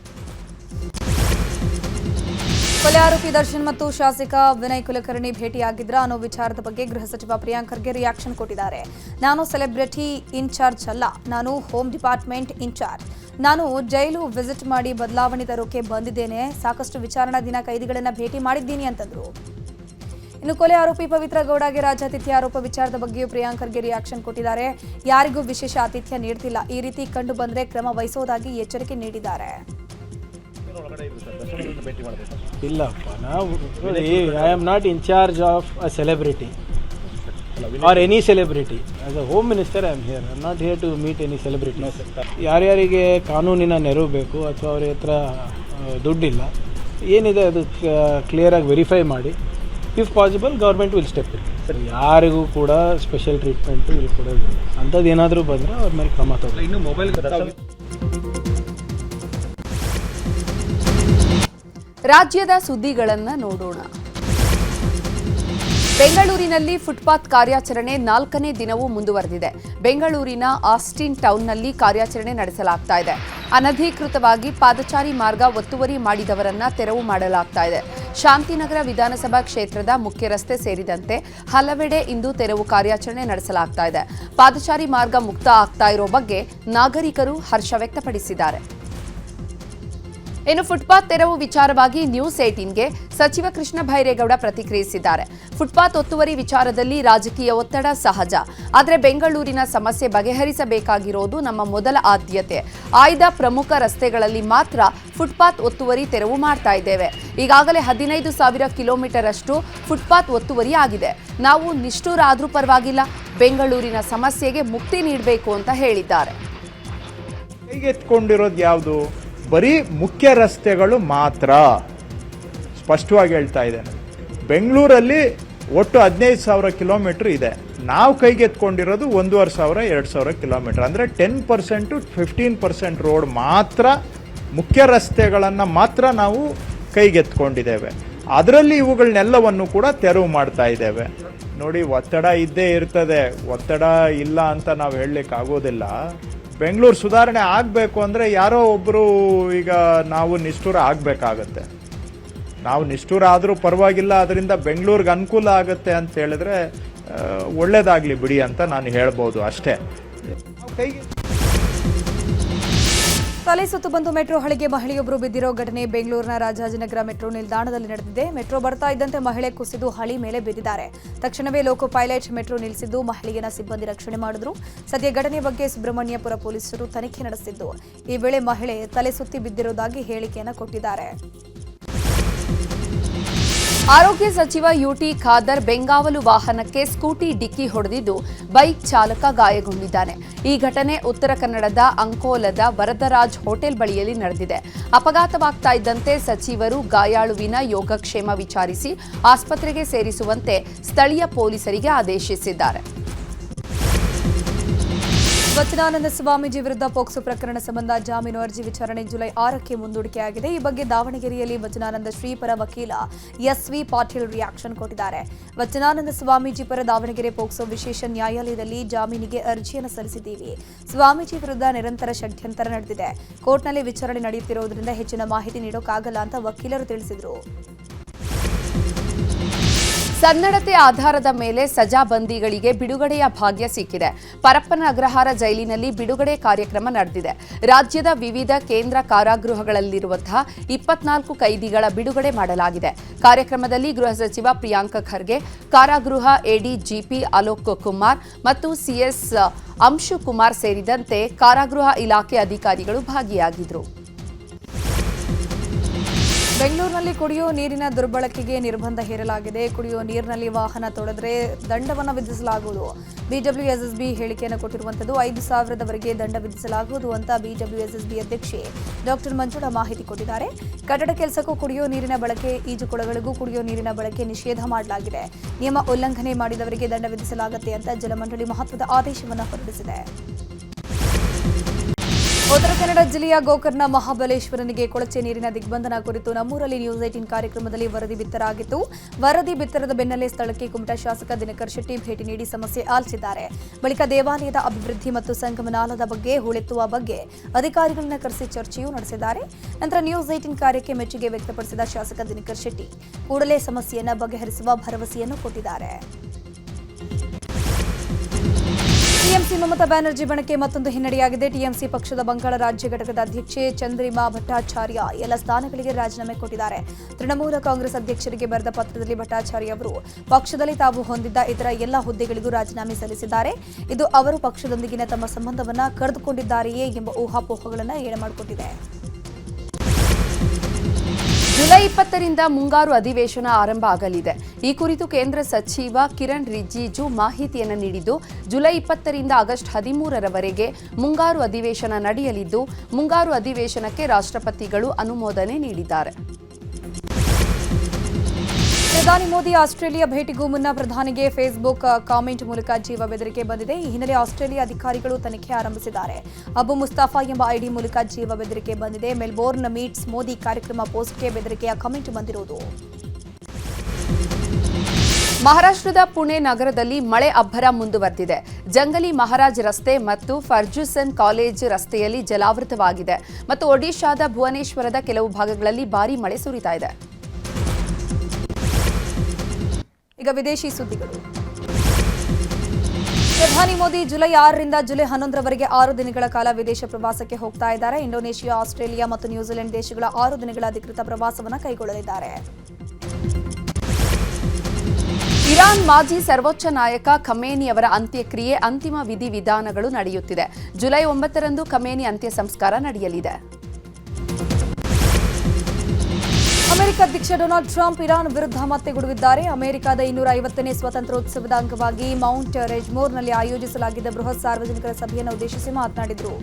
ಕೊಲೆ ಆರೋಪಿ ದರ್ಶನ್ ಮತ್ತು ಶಾಸಕ ವಿನಯ್ ಕುಲಕರ್ಣಿ ಭೇಟಿಯಾಗಿದ್ರ ಅನ್ನೋ ವಿಚಾರದ ಬಗ್ಗೆ ಗೃಹ ಸಚಿವ ಪ್ರಿಯಾಂಕ್ ಖರ್ಗೆ ರಿಯಾಕ್ಷನ್ ಕೊಟ್ಟಿದ್ದಾರೆ. ನಾನು ಸೆಲೆಬ್ರಿಟಿ ಇನ್ಚಾರ್ಜ್ ಅಲ್ಲ, ನಾನು ಹೋಮ್ ಡಿಪಾರ್ಟ್ಮೆಂಟ್ ಇನ್ಚಾರ್ಜ್. ನಾನು ಜೈಲು ವಿಸಿಟ್ ಮಾಡಿ ಬದಲಾವಣೆ ತರೋಕೆ ಬಂದಿದ್ದೇನೆ. ಸಾಕಷ್ಟು ವಿಚಾರಣಾ ದಿನ ಕೈದಿಗಳನ್ನ ಭೇಟಿ ಮಾಡಿದ್ದೀನಿ ಅಂತಂದ್ರು. ಇನ್ನು ಕೊಲೆ ಆರೋಪಿ ಪವಿತ್ರ ಗೌಡಗೆ ರಾಜ್ಯಾತಿಥ್ಯ ಆರೋಪ ವಿಚಾರದ ಬಗ್ಗೆಯೂ ಪ್ರಿಯಾಂಕ್ ಖರ್ಗೆ ರಿಯಾಕ್ಷನ್ ಕೊಟ್ಟಿದ್ದಾರೆ. ಯಾರಿಗೂ ವಿಶೇಷ ಆತಿಥ್ಯ ನೀಡ್ತಿಲ್ಲ, ಈ ರೀತಿ ಕಂಡು ಬಂದ್ರೆ ಕ್ರಮ ವಹಿಸೋದಾಗಿ ಎಚ್ಚರಿಕೆ ನೀಡಿದ್ದಾರೆ. ಇಲ್ಲಪ್ಪ, ನಾವು I am not in charge of a celebrity or any celebrity. As a home minister I am here. I am not here to meet any celebrity. ಯಾರ್ಯಾರಿಗೆ ಕಾನೂನಿನ ನೆರವು ಬೇಕು ಅಥವಾ ಅವ್ರ ಹತ್ರ ದುಡ್ಡಿಲ್ಲ, ಏನಿದೆ ಅದು ಕ್ಲಿಯರಾಗಿ ವೆರಿಫೈ ಮಾಡಿ, if possible government will step in. ಯಾರಿಗೂ ಕೂಡ ಸ್ಪೆಷಲ್ ಟ್ರೀಟ್ಮೆಂಟು ಇಲ್ಲಿ ಕೊಡೋದಿಲ್ಲ. ಅಂಥದ್ದು ಏನಾದರೂ ಬಂದರೆ ಅವ್ರ ಮೇಲೆ ಕ್ರಮ ತಗೊಳ್ಳಿ. ಇನ್ನು ಮೊಬೈಲ್ ರಾಜ್ಯದ ಸುದ್ದಿಗಳನ್ನು ನೋಡೋಣ. ಬೆಂಗಳೂರಿನಲ್ಲಿ ಫುಟ್ಪಾತ್ ಕಾರ್ಯಾಚರಣೆ 4ನೇ ದಿನವೂ ಮುಂದುವರೆದಿದೆ. ಬೆಂಗಳೂರಿನ ಆಸ್ಟಿನ್ ಟೌನ್ನಲ್ಲಿ ಕಾರ್ಯಾಚರಣೆ ನಡೆಸಲಾಗ್ತಾ ಇದೆ. ಅನಧಿಕೃತವಾಗಿ ಪಾದಚಾರಿ ಮಾರ್ಗ ಒತ್ತುವರಿ ಮಾಡಿದವರನ್ನ ತೆರವು ಮಾಡಲಾಗ್ತಾ ಇದೆ. ಶಾಂತಿನಗರ ವಿಧಾನಸಭಾ ಕ್ಷೇತ್ರದ ಮುಖ್ಯ ರಸ್ತೆ ಸೇರಿದಂತೆ ಹಲವೆಡೆ ಇಂದು ತೆರವು ಕಾರ್ಯಾಚರಣೆ ನಡೆಸಲಾಗ್ತಾ ಇದೆ. ಪಾದಚಾರಿ ಮಾರ್ಗ ಮುಕ್ತ ಆಗ್ತಾ ಇರೋ ಬಗ್ಗೆ ನಾಗರಿಕರು ಹರ್ಷ ವ್ಯಕ್ತಪಡಿಸಿದ್ದಾರೆ. ಇನ್ನು ಫುಟ್ಪಾತ್ ತೆರವು ವಿಚಾರವಾಗಿ ನ್ಯೂಸ್ 18ಗೆ ಸಚಿವ ಕೃಷ್ಣ ಬೈರೇಗೌಡ ಪ್ರತಿಕ್ರಿಯಿಸಿದ್ದಾರೆ. ಫುಟ್ಪಾತ್ ಒತ್ತುವರಿ ವಿಚಾರದಲ್ಲಿ ರಾಜಕೀಯ ಒತ್ತಡ ಸಹಜ, ಆದರೆ ಬೆಂಗಳೂರಿನ ಸಮಸ್ಯೆ ಬಗೆಹರಿಸಬೇಕಾಗಿರೋದು ನಮ್ಮ ಮೊದಲ ಆದ್ಯತೆ. ಆಯ್ದ ಪ್ರಮುಖ ರಸ್ತೆಗಳಲ್ಲಿ ಮಾತ್ರ ಫುಟ್ಪಾತ್ ಒತ್ತುವರಿ ತೆರವು ಮಾಡ್ತಾ ಇದ್ದೇವೆ. ಈಗಾಗಲೇ 15,000 ಕಿಲೋಮೀಟರ್ ಅಷ್ಟು ಫುಟ್ಪಾತ್ ಒತ್ತುವರಿ ಆಗಿದೆ. ನಾವು ನಿಷ್ಠುರ ಆದ್ರೂ ಪರವಾಗಿಲ್ಲ, ಬೆಂಗಳೂರಿನ ಸಮಸ್ಯೆಗೆ ಮುಕ್ತಿ ನೀಡಬೇಕು ಅಂತ ಹೇಳಿದ್ದಾರೆ. ಕೈಗೆತ್ಕೊಂಡಿರೋದು ಯಾವುದು? ಬರೀ ಮುಖ್ಯ ರಸ್ತೆಗಳು ಮಾತ್ರ. ಸ್ಪಷ್ಟವಾಗಿ ಹೇಳ್ತಾ ಇದ್ದೇನೆ, ಬೆಂಗಳೂರಲ್ಲಿ ಒಟ್ಟು 15,000 ಕಿಲೋಮೀಟರ್ ಇದೆ. ನಾವು ಕೈಗೆತ್ಕೊಂಡಿರೋದು 1,500 2,000 ಕಿಲೋಮೀಟರ್. ಅಂದರೆ 10% to 15% ರೋಡ್ ಮಾತ್ರ, ಮುಖ್ಯ ರಸ್ತೆಗಳನ್ನು ಮಾತ್ರ ನಾವು ಕೈಗೆತ್ಕೊಂಡಿದ್ದೇವೆ. ಅದರಲ್ಲಿ ಇವುಗಳನ್ನೆಲ್ಲವನ್ನು ಕೂಡ ತೆರವು ಮಾಡ್ತಾ ಇದ್ದೇವೆ. ನೋಡಿ, ಒತ್ತಡ ಇದ್ದೇ ಇರ್ತದೆ, ಒತ್ತಡ ಇಲ್ಲ ಅಂತ ನಾವು ಹೇಳಲಿಕ್ಕೆ ಆಗೋದಿಲ್ಲ. ಬೆಂಗಳೂರು ಸುಧಾರಣೆ ಆಗಬೇಕು ಅಂದರೆ ಯಾರೋ ಒಬ್ಬರು ಈಗ ನಾವು ನಿಷ್ಠುರ ಆಗಬೇಕಾಗತ್ತೆ. ನಾವು ನಿಷ್ಠುರ ಆದರೂ ಪರವಾಗಿಲ್ಲ, ಅದರಿಂದ ಬೆಂಗಳೂರಿಗೆ ಅನುಕೂಲ ಆಗುತ್ತೆ ಅಂತ ಹೇಳಿದ್ರೆ ಒಳ್ಳೇದಾಗಲಿ ಬಿಡಿ ಅಂತ ನಾನು ಹೇಳ್ಬೋದು ಅಷ್ಟೇ. ತಲೆ ಸುತ್ತು ಬಂದು ಮೆಟ್ರೋ ಹಳಿಗೆ ಮಹಿಳೆಯೊಬ್ಬರು ಬಿದ್ದಿರೋ ಘಟನೆ ಬೆಂಗಳೂರಿನ ರಾಜಾಜಿನಗರ ಮೆಟ್ರೋ ನಿಲ್ದಾಣದಲ್ಲಿ ನಡೆದಿದೆ. ಮೆಟ್ರೋ ಬರ್ತಾ ಇದ್ದಂತೆ ಮಹಿಳೆ ಕುಸಿದು ಹಳಿ ಮೇಲೆ ಬಿದ್ದಿದ್ದಾರೆ. ತಕ್ಷಣವೇ ಲೋಕೋ ಪೈಲಟ್ ಮೆಟ್ರೋ ನಿಲ್ಲಿಸಿದ್ದು ಮಹಿಳೆಯನ್ನ ಸಿಬ್ಬಂದಿ ರಕ್ಷಣೆ ಮಾಡಿದ್ರು. ಸದ್ಯ ಘಟನೆ ಬಗ್ಗೆ ಸುಬ್ರಹ್ಮಣ್ಯಪುರ ಪೊಲೀಸರು ತನಿಖೆ ನಡೆಸಿದ್ದು, ಈ ವೇಳೆ ಮಹಿಳೆ ತಲೆ ಸುತ್ತಿ ಬಿದ್ದಿರುವುದಾಗಿ ಹೇಳಿಕೆಯನ್ನು ಕೊಟ್ಟಿದ್ದಾರೆ. ಆರೋಗ್ಯ ಸಚಿವ ಯುಟಿ ಖಾದರ್ ಬೆಂಗಾವಲು ವಾಹನಕ್ಕೆ ಸ್ಕೂಟಿ ಡಿಕ್ಕಿ ಹೊಡೆದಿದ್ದು ಬೈಕ್ ಚಾಲಕ ಗಾಯಗೊಂಡಿದ್ದಾನೆ. ಈ ಘಟನೆ ಉತ್ತರ ಕನ್ನಡದ ಅಂಕೋಲದ ವರದರಾಜ್ ಹೋಟೆಲ್ ಬಳಿಯಲ್ಲಿ ನಡೆದಿದೆ. ಅಪಘಾತವಾಗ್ತಾ ಇದ್ದಂತೆ ಸಚಿವರು ಗಾಯಾಳುವಿನ ಯೋಗಕ್ಷೇಮ ವಿಚಾರಿಸಿ ಆಸ್ಪತ್ರೆಗೆ ಸೇರಿಸುವಂತೆ ಸ್ಥಳೀಯ ಪೊಲೀಸರಿಗೆ ಆದೇಶಿಸಿದ್ದಾರೆ. ವಚನಾನಂದ ಸ್ವಾಮೀಜಿ ವಿರುದ್ಧ ಪೋಕ್ಸೋ ಪ್ರಕರಣ ಸಂಬಂಧ ಜಾಮೀನು ಅರ್ಜಿ ವಿಚಾರಣೆ ಜುಲೈ 6ಕ್ಕೆ ಮುಂದೂಡಿಕೆಯಾಗಿದೆ. ಈ ಬಗ್ಗೆ ದಾವಣಗೆರೆಯಲ್ಲಿ ವಚನಾನಂದ ಶ್ರೀ ಪರ ವಕೀಲ ಎಸ್ವಿ ಪಾಟೀಲ್ ರಿಯಾಕ್ಷನ್ ಕೊಟ್ಟಿದ್ದಾರೆ. ವಚನಾನಂದ ಸ್ವಾಮೀಜಿ ಪರ ದಾವಣಗೆರೆ ಪೋಕ್ಸೋ ವಿಶೇಷ ನ್ಯಾಯಾಲಯದಲ್ಲಿ ಜಾಮೀನಿಗೆ ಅರ್ಜಿಯನ್ನು ಸಲ್ಲಿಸಿದ್ದೀವಿ. ಸ್ವಾಮೀಜಿ ವಿರುದ್ಧ ನಿರಂತರ ಷಡ್ಯಂತರ ನಡೆದಿದೆ. ಕೋರ್ಟ್ನಲ್ಲಿ ವಿಚಾರಣೆ ನಡೆಯುತ್ತಿರುವುದರಿಂದ ಹೆಚ್ಚಿನ ಮಾಹಿತಿ ನೀಡೋಕ್ಕಾಗಲ್ಲ ಅಂತ ವಕೀಲರು ತಿಳಿಸಿದರು. ಸನ್ನಡತೆ ಆಧಾರದ ಮೇಲೆ ಸಜಾಬಂದಿಗಳಿಗೆ ಬಿಡುಗಡೆಯ ಭಾಗ್ಯ ಸಿಕ್ಕಿದೆ. ಪರಪ್ಪನ ಅಗ್ರಹಾರ ಜೈಲಿನಲ್ಲಿ ಬಿಡುಗಡೆ ಕಾರ್ಯಕ್ರಮ ನಡೆದಿದೆ. ರಾಜ್ಯದ ವಿವಿಧ ಕೇಂದ್ರ ಕಾರಾಗೃಹಗಳಲ್ಲಿರುವಂತಹ 24 ಕೈದಿಗಳ ಬಿಡುಗಡೆ ಮಾಡಲಾಗಿದೆ. ಕಾರ್ಯಕ್ರಮದಲ್ಲಿ ಗೃಹ ಸಚಿವ ಪ್ರಿಯಾಂಕ್ ಖರ್ಗೆ, ಕಾರಾಗೃಹ ಎಡಿಜಿಪಿ ಅಲೋಕ್ ಕುಮಾರ್ ಮತ್ತು ಸಿಎಸ್ ಅಂಶು ಕುಮಾರ್ ಸೇರಿದಂತೆ ಕಾರಾಗೃಹ ಇಲಾಖೆ ಅಧಿಕಾರಿಗಳು ಭಾಗಿಯಾಗಿದ್ದರು. ಬೆಂಗಳೂರಿನಲ್ಲಿ ಕುಡಿಯುವ ನೀರಿನ ದುರ್ಬಳಕೆಗೆ ನಿರ್ಬಂಧ ಹೇರಲಾಗಿದೆ. ಕುಡಿಯುವ ನೀರಿನಲ್ಲಿ ವಾಹನ ತೊಳೆದರೆ ದಂಡವನ್ನು ವಿಧಿಸಲಾಗುವುದು. ಬಿಡಬ್ಲ್ಯೂಎಸ್ಎಸ್ಬಿ ಹೇಳಿಕೆಯನ್ನು ಕೊಟ್ಟಿರುವಂಥದ್ದು. 5,000ದವರೆಗೆ ದಂಡ ವಿಧಿಸಲಾಗುವುದು ಅಂತ ಬಿಡಬ್ಲ್ಯೂಎಸ್ಎಸ್ಬಿ ಅಧ್ಯಕ್ಷೆ ಡಾಕ್ಟರ್ ಮಂಜುಳಾ ಮಾಹಿತಿ ಕೊಟ್ಟಿದ್ದಾರೆ. ಕಟ್ಟಡ ಕೆಲಸಕ್ಕೂ ಕುಡಿಯುವ ನೀರಿನ ಬಳಕೆ, ಈಜುಕೊಳಗಳಿಗೂ ಕುಡಿಯುವ ನೀರಿನ ಬಳಕೆ ನಿಷೇಧ ಮಾಡಲಾಗಿದೆ. ನಿಯಮ ಉಲ್ಲಂಘನೆ ಮಾಡಿದವರಿಗೆ ದಂಡ ವಿಧಿಸಲಾಗುತ್ತೆ ಅಂತ ಜಲಮಂಡಳಿ ಮಹತ್ವದ ಆದೇಶವನ್ನು ಹೊರಡಿಸಿದೆ. ಉತ್ತರ ಕನ್ನಡ ಜಿಲ್ಲೆಯ ಗೋಕರ್ಣ ಮಹಾಬಲೇಶ್ವರನಿಗೆ ಕೊಳಚೆ ನೀರಿನ ದಿಗ್ಬಂಧನ ಕುರಿತು ನಮ್ಮೂರಲ್ಲಿ ನ್ಯೂಸ್ 18 ಕಾರ್ಯಕ್ರಮದಲ್ಲಿ ವರದಿ ಬಿತ್ತರಾಗಿತ್ತು. ವರದಿ ಬಿತ್ತರದ ಬೆನ್ನಲ್ಲೇ ಸ್ಥಳಕ್ಕೆ ಕುಮಟಾ ಶಾಸಕ ದಿನಕರ್ ಶೆಟ್ಟಿ ಭೇಟಿ ನೀಡಿ ಸಮಸ್ಯೆ ಆಲಿಸಿದ್ದಾರೆ. ಬಳಿಕ ದೇವಾಲಯದ ಅಭಿವೃದ್ಧಿ ಮತ್ತು ಸಂಗಮನಾಲದ ಬಗ್ಗೆ ಹೂಳೆತ್ತುವ ಬಗ್ಗೆ ಅಧಿಕಾರಿಗಳನ್ನ ಕರೆಸಿ ಚರ್ಚೆಯೂ ನಡೆಸಿದ್ದಾರೆ. ನಂತರ ನ್ಯೂಸ್ 18 ಕಾರ್ಯಕ್ಕೆ ಮೆಚ್ಚುಗೆ ವ್ಯಕ್ತಪಡಿಸಿದ ಶಾಸಕ ದಿನಕರ್ ಶೆಟ್ಟಿ ಕೂಡಲೇ ಸಮಸ್ಯೆಯನ್ನು ಬಗೆಹರಿಸುವ ಭರವಸೆಯನ್ನು ಕೊಟ್ಟಿದ್ದಾರೆ. ಟಿಎಂಸಿ ಮಮತಾ ಬ್ಯಾನರ್ಜಿ ಬಣಕ್ಕೆ ಮತ್ತೊಂದು ಹಿನ್ನಡೆಯಾಗಿದೆ. ಟಿಎಂಸಿ ಪಕ್ಷದ ಬಂಗಾಳ ರಾಜ್ಯ ಘಟಕದ ಅಧ್ಯಕ್ಷೆ ಚಂದ್ರಿಮಾ ಭಟ್ಟಾಚಾರ್ಯ ಎಲ್ಲ ಸ್ಥಾನಗಳಿಗೆ ರಾಜೀನಾಮೆ ಕೊಟ್ಟಿದ್ದಾರೆ. ತೃಣಮೂಲ ಕಾಂಗ್ರೆಸ್ ಅಧ್ಯಕ್ಷರಿಗೆ ಬರೆದ ಪತ್ರದಲ್ಲಿ ಭಟ್ಟಾಚಾರ್ಯ ಅವರು ಪಕ್ಷದಲ್ಲಿ ತಾವು ಹೊಂದಿದ್ದ ಇತರ ಎಲ್ಲ ಹುದ್ದೆಗಳಿಗೂ ರಾಜೀನಾಮೆ ಸಲ್ಲಿಸಿದ್ದಾರೆ. ಇದು ಅವರು ಪಕ್ಷದೊಂದಿಗಿನ ತಮ್ಮ ಸಂಬಂಧವನ್ನು ಕಳೆದುಕೊಂಡಿದ್ದಾರೆಯೇ ಎಂಬ ಊಹಾಪೋಹಗಳನ್ನು ಎಡೆಮಾಡಿಕೊಟ್ಟಿದೆ. ಜುಲೈ 20ರಿಂದ ಮುಂಗಾರು ಅಧಿವೇಶನ ಆರಂಭ ಆಗಲಿದೆ. ಈ ಕುರಿತು ಕೇಂದ್ರ ಸಚಿವ ಕಿರಣ್ ರಿಜಿಜು ಮಾಹಿತಿಯನ್ನು ನೀಡಿದ್ದು, ಜುಲೈ 20ರಿಂದ ಆಗಸ್ಟ್ 13ರವರೆಗೆ ಮುಂಗಾರು ಅಧಿವೇಶನ ನಡೆಯಲಿದ್ದು, ಮುಂಗಾರು ಅಧಿವೇಶನಕ್ಕೆ ರಾಷ್ಟ್ರಪತಿಗಳು ಅನುಮೋದನೆ ನೀಡಿದ್ದಾರೆ. ಪ್ರಧಾನಿ ಮೋದಿ ಆಸ್ಟ್ರೇಲಿಯಾ ಭೇಟಿಗೂ ಮುನ್ನ ಪ್ರಧಾನಿಗೆ ಫೇಸ್ಬುಕ್ ಕಾಮೆಂಟ್ ಮೂಲಕ ಜೀವ ಬೆದರಿಕೆ ಬಂದಿದೆ. ಈ ಹಿನ್ನೆಲೆ ಆಸ್ಟ್ರೇಲಿಯಾ ಅಧಿಕಾರಿಗಳು ತನಿಖೆ ಆರಂಭಿಸಿದ್ದಾರೆ. ಅಬು ಮುಸ್ತಾಫಾ ಎಂಬ ಐಡಿ ಮೂಲಕ ಜೀವ ಬೆದರಿಕೆ ಬಂದಿದೆ. ಮೆಲ್ಬೋರ್ನ್ ಮೀಟ್ಸ್ ಮೋದಿ ಕಾರ್ಯಕ್ರಮ ಪೋಸ್ಟ್ಗೆ ಬೆದರಿಕೆಯ ಕಾಮೆಂಟ್ ಬಂದಿರುವುದು. ಮಹಾರಾಷ್ಟ್ರದ ಪುಣೆ ನಗರದಲ್ಲಿ ಮಳೆ ಅಬ್ಬರ ಮುಂದುವರೆದಿದೆ. ಜಂಗಲಿ ಮಹಾರಾಜ್ ರಸ್ತೆ ಮತ್ತು ಫರ್ಜುಸನ್ ಕಾಲೇಜ್ ರಸ್ತೆಯಲ್ಲಿ ಜಲಾವೃತವಾಗಿದೆ ಮತ್ತು ಒಡಿಶಾದ ಭುವನೇಶ್ವರದ ಕೆಲವು ಭಾಗಗಳಲ್ಲಿ ಭಾರೀ ಮಳೆ ಸುರಿತಾ ಇದೆ. ಈಗ ವಿದೇಶಿ ಸುದ್ದಿಗಳು. ಪ್ರಧಾನಿ ಮೋದಿ ಜುಲೈ 6ರಿಂದ ಜುಲೈ 11ರವರೆಗೆ 6 ದಿನಗಳ ಕಾಲ ವಿದೇಶ ಪ್ರವಾಸಕ್ಕೆ ಹೋಗ್ತಾ ಇದ್ದಾರೆ. ಇಂಡೋನೇಷಿಯಾ, ಆಸ್ಟ್ರೇಲಿಯಾ ಮತ್ತು ನ್ಯೂಜಿಲೆಂಡ್ ದೇಶಗಳ 6 ದಿನಗಳ ಅಧಿಕೃತ ಪ್ರವಾಸವನ್ನು ಕೈಗೊಳ್ಳಲಿದ್ದಾರೆ. ಇರಾನ್ ಮಾಜಿ ಸರ್ವೋಚ್ಚ ನಾಯಕ ಖಮೇನಿ ಅವರ ಅಂತ್ಯಕ್ರಿಯೆ ಅಂತಿಮ ವಿಧಿವಿಧಾನಗಳು ನಡೆಯುತ್ತಿದೆ. ಜುಲೈ 9ರಂದು ಖಮೇನಿ ಅಂತ್ಯ ಸಂಸ್ಕಾರ ನಡೆಯಲಿದೆ. ಅಮೆರಿಕ ಅಧ್ಯಕ್ಷ ಡೊನಾಲ್ಡ್ ಟ್ರಂಪ್ ಇರಾನ್ ವಿರುದ್ಧ ಮತ್ತೆ ಗುಡುಗಿದ್ದಾರೆ. ಅಮೆರಿಕದ 250ನೇ ಸ್ವಾತಂತ್ರ್ಯೋತ್ಸವದ ಅಂಗವಾಗಿ ಮೌಂಟ್ ರೆಜ್ಮೋರ್ನಲ್ಲಿ ಆಯೋಜಿಸಲಾಗಿದ್ದ ಬೃಹತ್ ಸಾರ್ವಜನಿಕರ ಸಭೆಯನ್ನು ಉದ್ದೇಶಿಸಿ ಮಾತನಾಡಿದರು.